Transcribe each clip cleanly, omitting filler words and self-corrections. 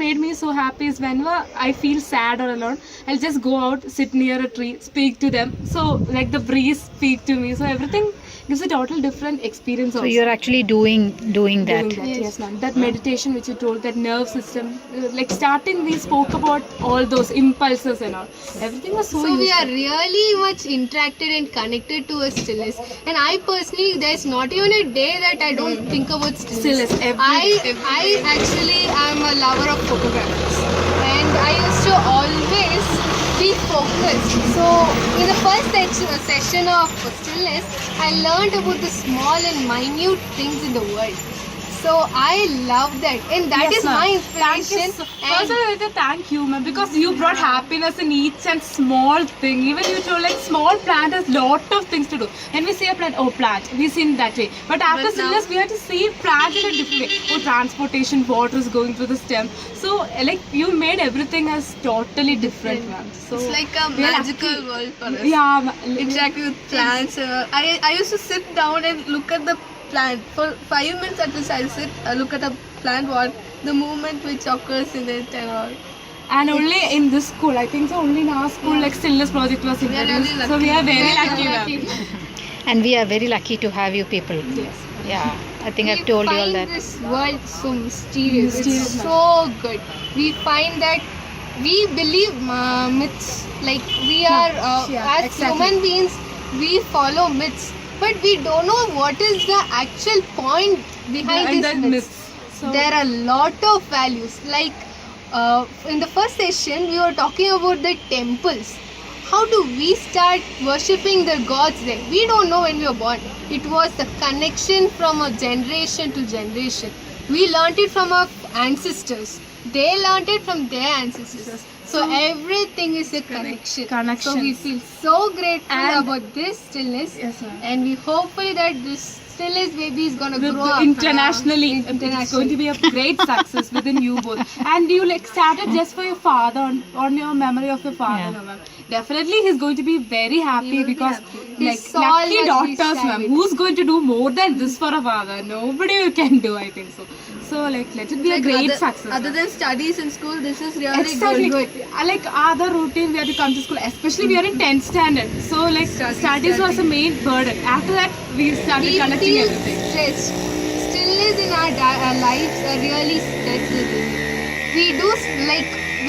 made me so happy is whenever I feel sad or alone, I'll just go out, sit near a tree, speak to them. So like the breeze speak to me. So everything gives a total different experience. So also. you're actually doing that. Doing that, yes, ma'am. That meditation which you told, that nerve system, like starting we spoke about all those impulses and all. Everything was so. So we are really much interacted and connected to a stillness. And I personally, there's not even a day that I don't think about stillness. I actually am a lover of photographers, and I used to always be focused. So in the first session of stillness, I learned about the small and minute things in the world. So I love that, and that is my inspiration. First, I want to thank you, ma'am, because you brought happiness in each and small thing. Even you told like small plant has lot of things to do. When we see a plant, oh plant, we see in that way. But after stillness, we have to see plant in a different way. Oh, transportation, water is going through the stem. So like you made everything as totally different, ma'am. So it's like a magical world for us. Yeah, Interacting with plants. I used to sit down and look at the plant for 5 minutes at least. I'll sit, look at a plant, what the movement which occurs in it and all. And only in this school, I think so, only in our school, like Stillness Project was introduced. really So we are very lucky, lucky. ma'am. And we are very lucky to have you people. Yes. Yeah, I think I've told you all find that. this world so mysterious. Mysterious, It's so good. We find that we believe myths. Like we are as exactly. human beings, we follow myths, but we don't know what is the actual point behind that these myths. myths. So There are a lot of values. Like in the first session, we were talking about the temples. How do we start worshipping the gods there? We don't know when we were born. It was the connection from a generation to generation. We learned it from our ancestors. They learned it from their ancestors. So everything is a connection. So we feel so grateful And- about this stillness. Yes, ma'am. And we hopefully that this stillness baby is gonna grow up internationally, it's going to be a great success within you both. And you like started just for your father, on your memory of your father, Yeah. no, ma'am. Definitely he's going to be very happy because like His soul lucky must be daughters, ma'am. saved. Who's going to do more than this for a father? Nobody can do, I think so. So like let it be a great success. Other than studies in school, this is really Exactly. good. Like other routine, we have to come to school. Especially we are in 10th standard, so like studies was the main burden. After that, we started We connecting feel everything. stressed. Stillness in our lives are really stressful. We do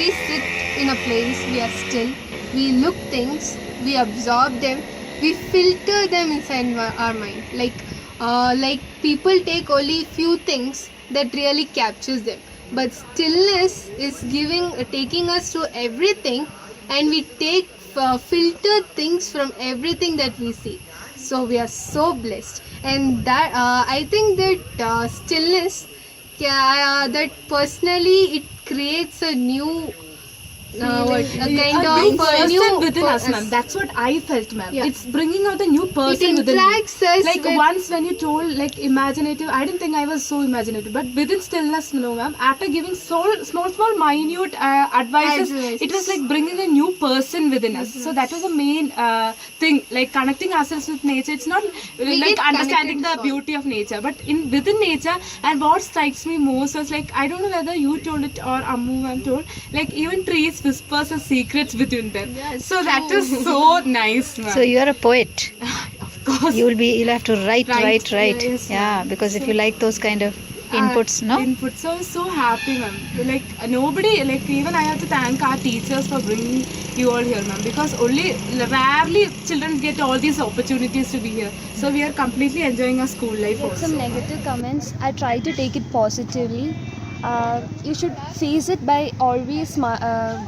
we sit in a place, we are still, we look things, we absorb them, we filter them inside our mind. Like people take only few things that really captures them, but stillness is taking us to everything, and we take filter things from everything that we see. So we are so blessed, and that I think that stillness, that personally it creates a new a new person within us, ma'am. That's what I felt, ma'am. Yeah. It's bringing out a new person It within me. interacts us Like with- once when you told like imaginative, I didn't think I was so imaginative, but within stillness, no, ma'am. After giving small, minute advices, it was like bringing a new person within us. So that was the main thing, like connecting ourselves with nature. It's not like get understanding connected the beauty of nature, but within nature. And what strikes me most was like I don't know whether you told it or Ammu ma'am told, like even trees whispers and secrets within them. So that is so nice, ma'am. So you are a poet. Of course. You'll have to write. Yes, Yeah, ma'am. because if you like those kind of inputs, no? Input. So happy, ma'am. Like nobody, like even I have to thank our teachers for bringing you all here, ma'am. Because only rarely children get all these opportunities to be here. So we are completely enjoying our school life Get also. some negative comments. I try to take it positively. You should face it by always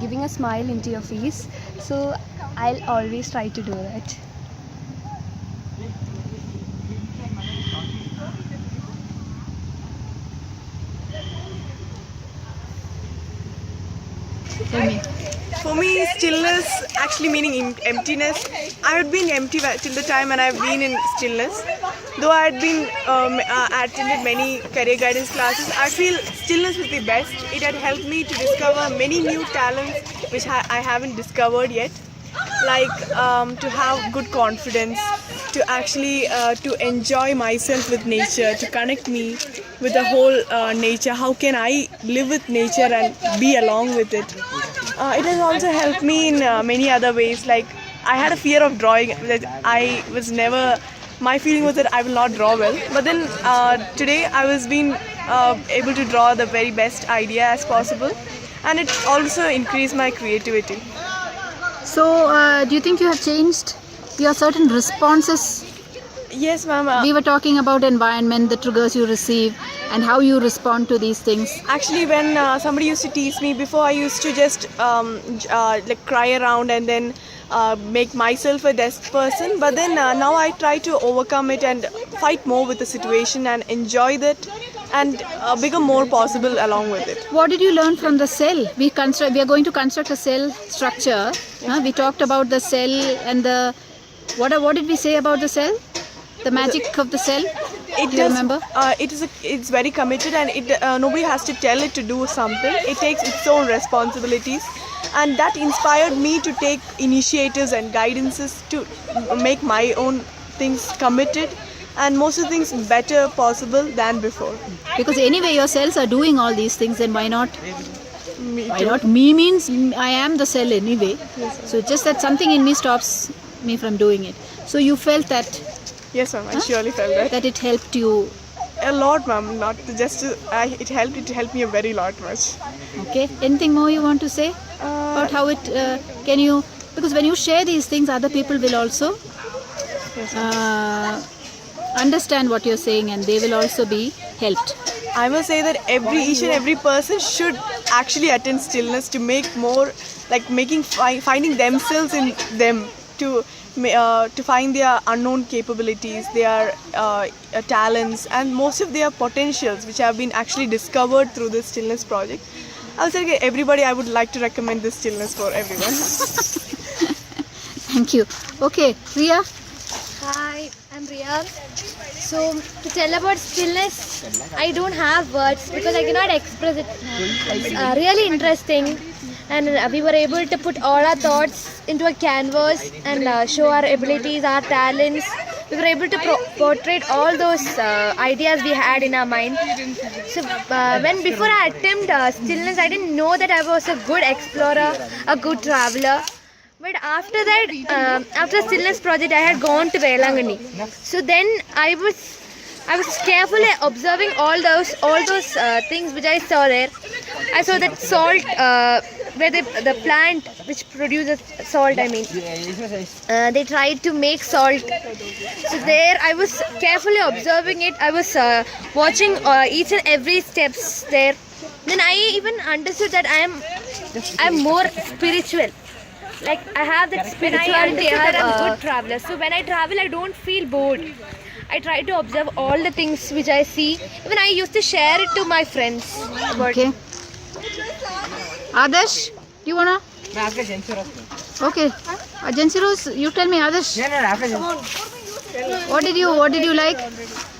giving a smile into your face. So I'll always try to do that. For me, stillness actually meaning emptiness. I had been empty till the time when I've been in stillness. Though I had been attended many career guidance classes, I feel stillness was the best. It had helped me to discover many new talents which I haven't discovered yet. Like to have good confidence, to actually to enjoy myself with nature, to connect me with the whole nature. How can I live with nature and be along with it? It has also helped me in many other ways. Like I had a fear of drawing. That I was never. My feeling was that I will not draw well. But then today I was being able to draw the very best idea as possible, and it also increased my creativity. So, do you think you have changed your certain responses? Yes, ma'am. We were talking about environment, the triggers you receive, and how you respond to these things. Actually, when somebody used to tease me before, I used to just like cry around and then make myself a desk person. But then now I try to overcome it and fight more with the situation and enjoy that and become more possible along with it. What did you learn from the cell? We are going to construct a cell structure. We talked about the cell and the what did we say about the cell? The magic of the cell. Do you remember? It's very committed, and nobody has to tell it to do something. It takes its own responsibilities, and that inspired me to take initiatives and guidances to make my own things committed and most of the things better possible than before. Because anyway, your cells are doing all these things, then why not? Me Why too. not? Me means I am the cell anyway. So it's just that something in me stops me from doing it. So you felt that Yes, ma'am. I surely felt that. it helped you. A lot, ma'am. Not just it helped. It helped me a very lot much. Okay. Anything more you want to say about how it can you? Because when you share these things, other people will also understand what you're saying, and they will also be helped. I must say that each and every person should actually attend stillness to make more, like finding themselves in them to find their unknown capabilities, their talents, and most of their potentials, which have been actually discovered through this Stillness Project. I'll say everybody, I would like to recommend this Stillness for everyone. Thank you. Okay, Riya. Hi, I'm Riya. So, to tell about stillness, I don't have words because I cannot express it. It's really interesting, and we were able to put all our thoughts into a canvas and show our abilities, our talents. We were able to portray all those ideas we had in our mind. So, before I attempt stillness, I didn't know that I was a good explorer, a good traveler. But after that, after Stillness Project, I had gone to Velangani. So then I was carefully observing all those things which I saw there. I saw that salt, where the plant which produces salt. I mean, they tried to make salt. So there, I was carefully observing it. I was watching each and every steps there. Then I even understood that I'm more spiritual. Like I have that spirituality, that I'm a good traveler. So when I travel, I don't feel bored. I try to observe all the things which I see. Even I used to share it to my friends. Okay. Adarsh, do you wanna? Okay. Agency Rose, you tell me, Adarsh. What did you like?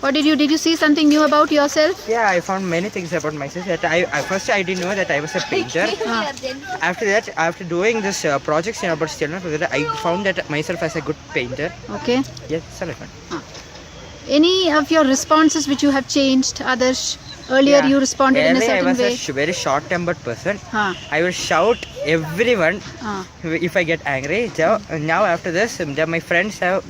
Did you see something new about yourself? Yeah, I found many things about myself that I first I didn't know that I was a painter. After that, after doing this projects about Stillness, I found that myself as a good painter. Okay. Yes, Salafan. Any of your responses which you have changed, Adarsh? Earlier you responded in a certain I was way. a very short-tempered person. Huh. I will shout everyone if I get angry. So now after this, my friends have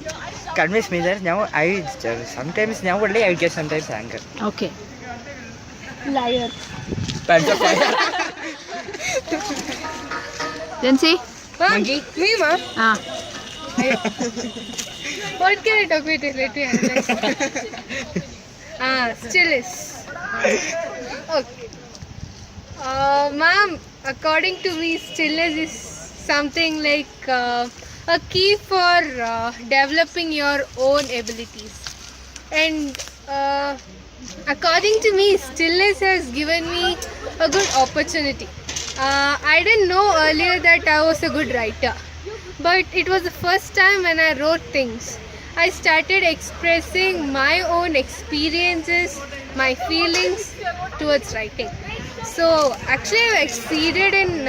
convinced me that now I sometimes now only I get sometimes anger. Okay. Liar. Jansi? Monkey? Me, ma? Ah. What can I talk with it? Let me analyze. Stillness. Okay. Ma'am, according to me, stillness is something like a key for developing your own abilities. And according to me, stillness has given me a good opportunity. I didn't know earlier that I was a good writer, but it was the first time when I wrote things. I started expressing my own experiences, my feelings towards writing. So actually I exceeded in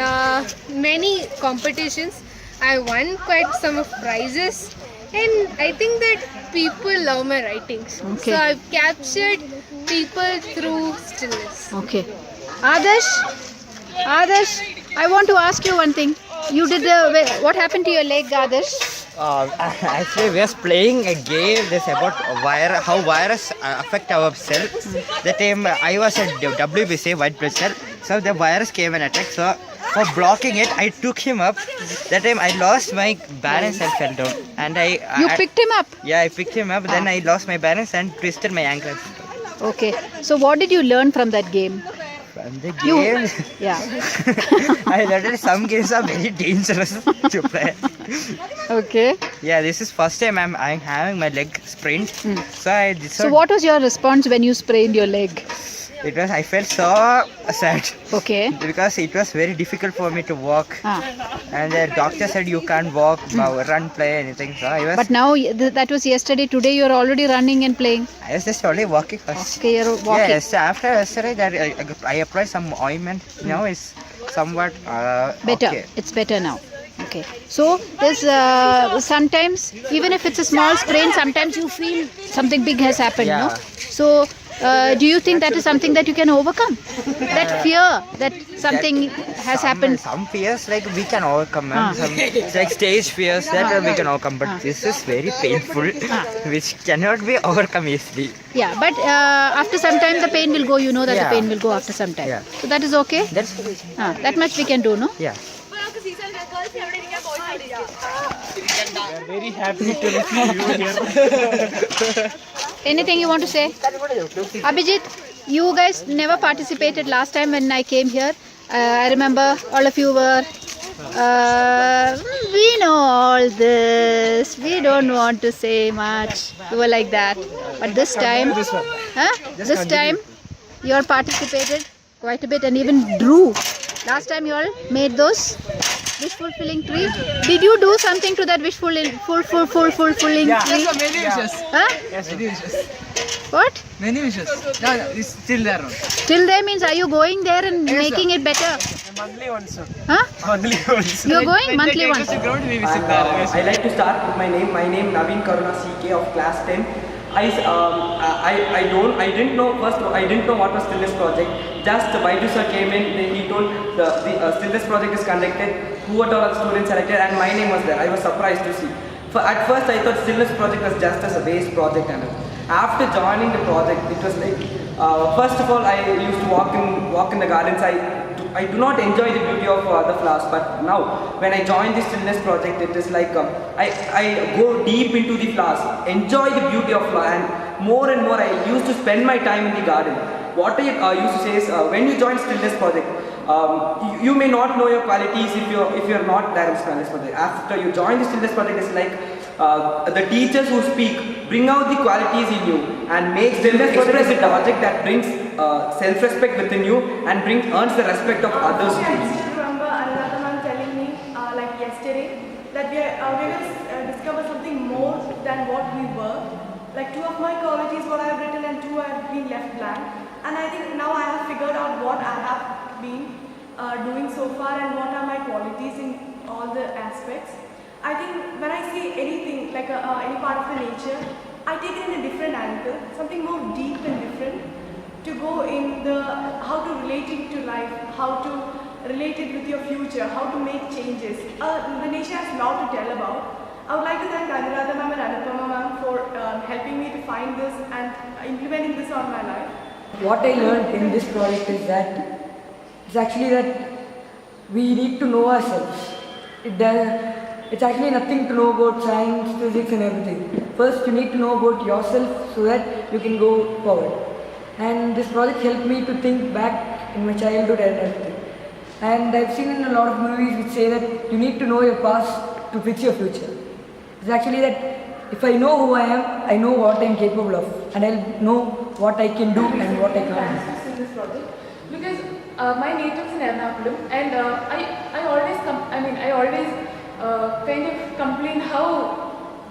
many competitions. I won quite some of prizes, and I think that people love my writings. Okay. So I've captured people through stillness. Okay. Adarsh, I want to ask you one thing. You did what happened to your leg, Adarsh? Actually, we was playing a game that's about how virus affect our cell. The time I was at WBC, white blood cell, so the virus came and attacked. So for blocking it, I took him up. That time I lost my balance and fell down. And You picked him up? Yeah, I picked him up. Then I lost my balance and twisted my ankle. Okay. So what did you learn from that game? From the game, Yeah. I learned that some games are very dangerous to play. Okay. Yeah, this is first time I'm having my leg sprained. So I decided. So what was your response when you sprained your leg? I felt so sad Okay. because it was very difficult for me to walk. Ah. And the doctor said you can't walk, run, play, anything. So But now that was yesterday. Today you are already running and playing. I was just only walking first. Okay, you're walking. Yes, after yesterday that I applied some ointment. Now it's somewhat Better. okay. It's better now. Okay. So there's sometimes, even if it's a small sprain, sometimes you feel something big has happened. Yeah. No. So do you think that is something that you can overcome? That fear that something has happened. Some fears like we can overcome. Some like stage fears that we can overcome. But this is very painful, which cannot be overcome easily. Yeah. But after some time the pain will go. You know that Yeah. the pain will go after some time. Yeah. So that is okay. That's That much we can do, no? yeah. Very happy to receive you here. Anything you want to say? Abhijit, you guys never participated last time when I came here. I remember all of you were, we know all this. We don't want to say much. You were like that. But this time, this time, you all participated quite a bit and even drew. Last time you all made those wish fulfilling tree. Did you do something to that wish fulfilling tree? Yes, many wishes. Huh? Yes, many wishes. What? Many wishes. No, it's still there. Till there means are you going there and making it better? Monthly once. Huh? Monthly once. You're going monthly once. Ground, we visit there. I like to start with my name. My name Naveen Karuna CK of class 10. I didn't know what was Stillness Project. Just Baidu sir came in, then he told the Stillness Project is conducted, who are the students selected, and my name was there. I was surprised to see. At first I thought Stillness Project was just as a base project, and after joining the project, it was like, first of all, I used to walk in the gardens. I do not enjoy the beauty of the flowers, but now when I joined the Stillness Project, it is like I go deep into the flowers, enjoy the beauty of flowers, and more I used to spend my time in the garden. What I used to say is, when you join Stillness Project, you may not know your qualities if you're not there in Stillness Project. After you join the Stillness Project, it's like the teachers who speak bring out the qualities in you and make Stillness Project a project that brings self-respect within you and earns the respect of others too. I still remember Anuradha ma'am telling me like yesterday that we are going to discover something more than what we were. Like 2 of my qualities what I have written and 2 have been left blank. And I think now I have figured out what I have been doing so far and what are my qualities in all the aspects. I think when I see anything like any part of the nature, I take it in a different angle, something more deep and different, to go in the how to relate it to life, how to relate it with your future, how to make changes. The nature has a lot to tell about. I would like to thank Anuradha ma'am and Anupama ma'am for helping me to find this and implementing this on my life. What I learned in this project is that it's actually that we need to know ourselves. It's actually nothing to know about science, physics and everything. First you need to know about yourself so that you can go forward. And this project helped me to think back in my childhood and everything. And I've seen in a lot of movies which say that you need to know your past to fix your future. It's actually that if I know who I am, I know what I'm capable of, and I'll know what I can do and what I can't do. In this project, because my native is in Ernakulam, and I always kind of complain how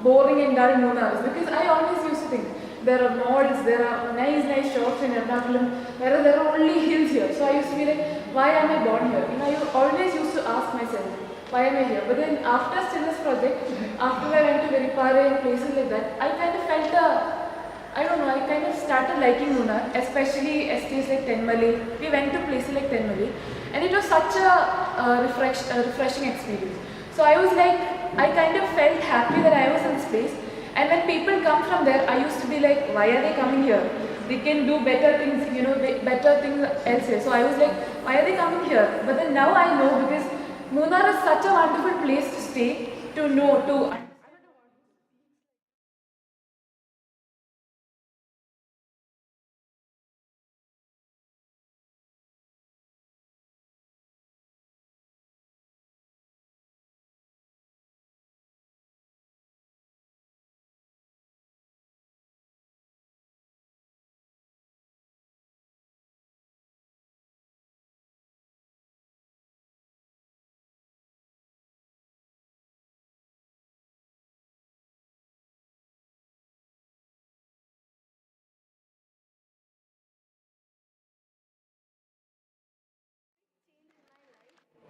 boring and dull Munnar is, because I always used to think there are malls, there are nice shops in Ernakulam, whereas there are only hills here. So I used to be like, why am I born here? And I always used to ask myself, why am I here? But then after Stillness Project, after I went to Veripare and places like that, I kind of felt I don't know, I kind of started liking Munnar, especially estates like Tenmali. We went to places like Tenmali and it was such a refreshing experience. So I was like, I kind of felt happy that I was in this place. And when people come from there, I used to be like, why are they coming here? They can do better things, you know, better things elsewhere. So I was like, why are they coming here? But then now I know, because Munnar is such a wonderful place to stay, to know, to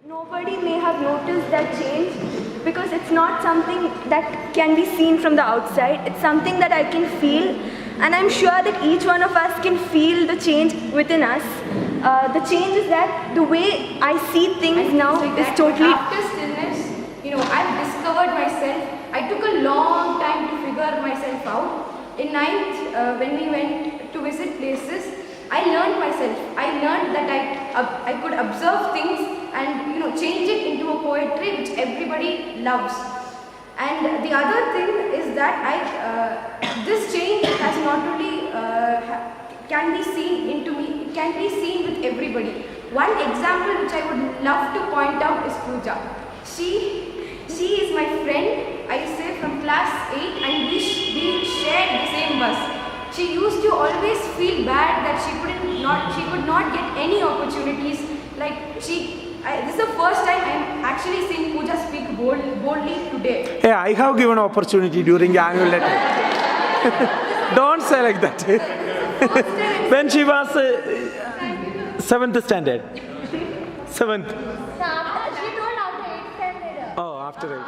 Nobody may have noticed that change because it's not something that can be seen from the outside. It's something that I can feel, and I'm sure that each one of us can feel the change within us. The change is that the way I see things now is totally... After Stillness, you know, I've discovered myself. I took a long time to figure myself out. In 9th, when we went to visit places, I learned myself. I learned that I could observe things and, you know, change it into a poetry which everybody loves. And the other thing is that this change has not only can be seen into me, it can be seen with everybody. One example which I would love to point out is Pooja. She is my friend, I say, from class 8, and we shared the same bus. She used to always feel bad that she could not get any opportunities. Like this is the first time I'm actually seeing Pooja speak boldly today. Hey, I have given opportunity during the annual letter. Don't say like that. When she was 7th standard. 7th. She told after 8th standard. Oh, after 8th.